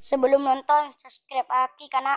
Sebelum nonton, subscribe Aki karena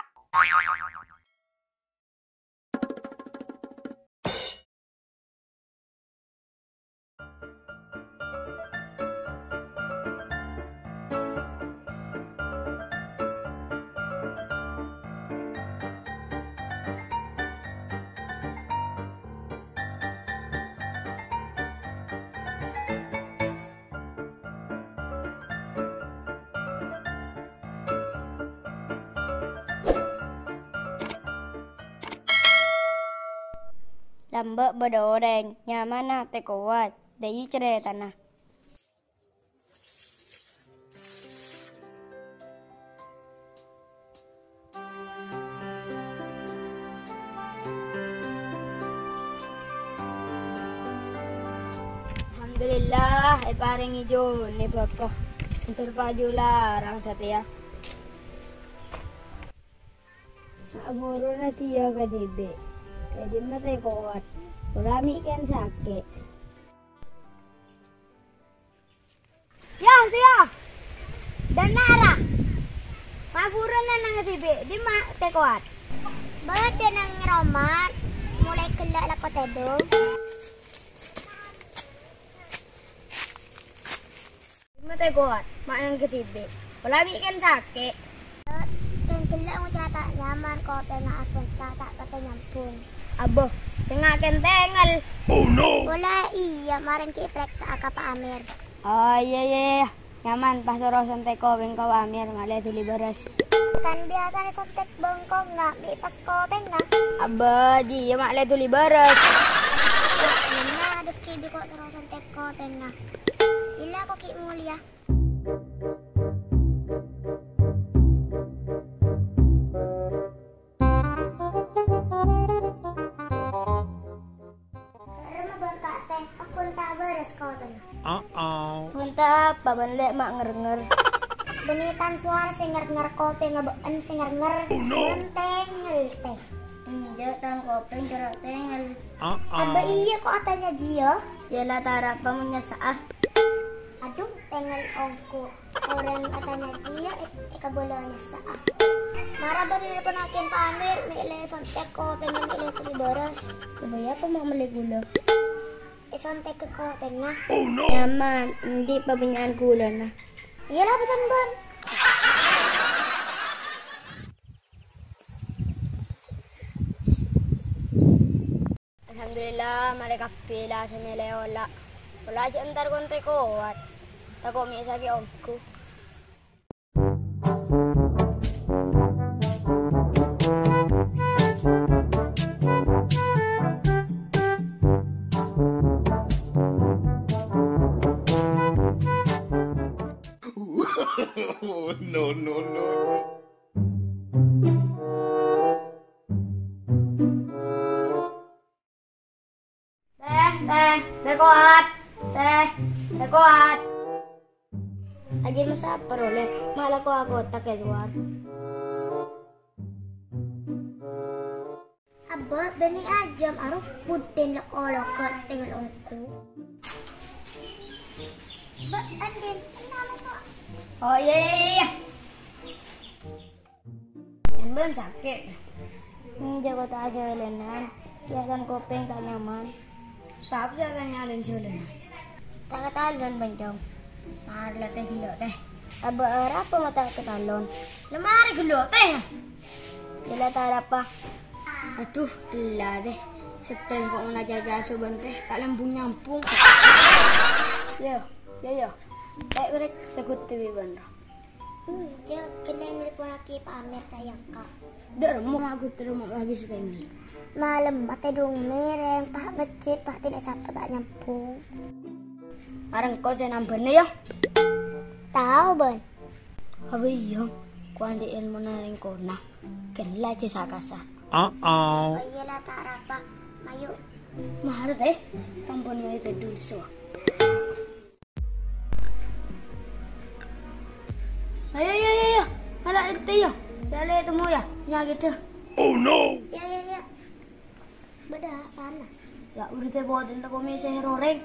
lambak bedoreng, nyaman nah teh kuat, dari cerita tanah. Alhamdulillah, paring hijau ni bapak. Terpaju larang satya. Amuro na tiya kadibe. Jadi matay kuat. Marami kan sakit. Ya, tiya. Dan nara. Maburo na nang kadibe. Di matay kuat. Bakit yan ang romat? Mulai kelak ko tedo. Di matay kuat. Mak nang kadibe. Marami kan sakit. Kan kelak mo cata nyaman ko na akong tata kata nyampun. Abo, sengaken tengal. Oh no! Wala iya, maring kiprek sa aka pa Amir. Oh iya. Nyaman pas orosan teko wing kaw amir ngale dili beres. Kan biasa ni sontek bengkong nga, di pas kopeng nga. Aba, di mak le dili beres. Yun na, adot kibi ko sa sontek kopeng nga. Ila ko ki mulia. Punta apa balik mak nger-nger. Benitan suara singer-nger kopi ngebeen singer-nger. Oh no! Tengel teh. Injak tang kopeng jerak tengel. Aba iya kok atanya Jio? Yalah tara pamunya saah. Aduh, tengel ongko. Orang atanya Jio, ikabulanya saa. Marah ba nila panakin pa Amir, may ile sontek ko, pengen ile tulibaras. Kebaya pa mak mali gula. Isontek ko, pengen. Oh no! Nyaman, hindi pa binyaan gula na. Iyalah pesan ban. Alhamdulillah, mereka pila sa nila wala. Wala aja entar kontre kuat. Tako mi sa omku. Oh no no no! Teh kuat. Teh kuat. Aja masa peroleh, malah ko aku tak keluar. Aba, bani ajam aruh putin la olokot tinggal ongko. Ba, andin, kenapa sa? Oh iya. Yang ben sakit. Jago tak aja lenan. Biasan kopeng tak nyaman. Siapa sih tanya dan jalan? Tak ketalon banjong. Marla teh gelo teh. Aba apa mata ketalon? Lemari gelo teh. Gila tak apa. Aduh, lah deh. Stres kok nak jaga soban teh. Tak lambung nyampung. Yo. Kayak mereka sekut TV banda. Dia kena nelpon lagi Pak Amir tayang kak. Dah mau aku terus habis tengel. Malam mati dong mereng, Pak becit, Pak tidak sampai tak nyampung. Arang kau saya nambahnya ya? Tahu ben? Habis iya, kau andi ilmu naring kona. Kenlah cesa kasar. Oh iyalah tak apa, mayu. Mahal tampon itu dulu so. Ayo. Malah itu ya. Dale temu ya. Ya gitu. Oh no! Ya. Beda panas. Ya udah teh buatin tak komisi heroreng.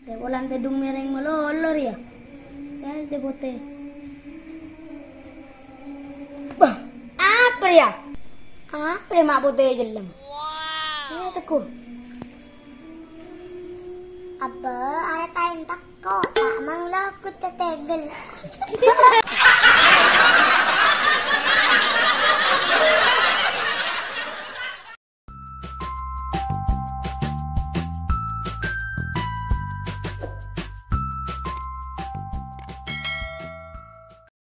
Te ulan te dung miring melolor ya. Ya te bote. Bah, apa ya? Apa mak bote jelam? Wow. Teku. Apa, ada tain tako, tak mang lakut tetegel.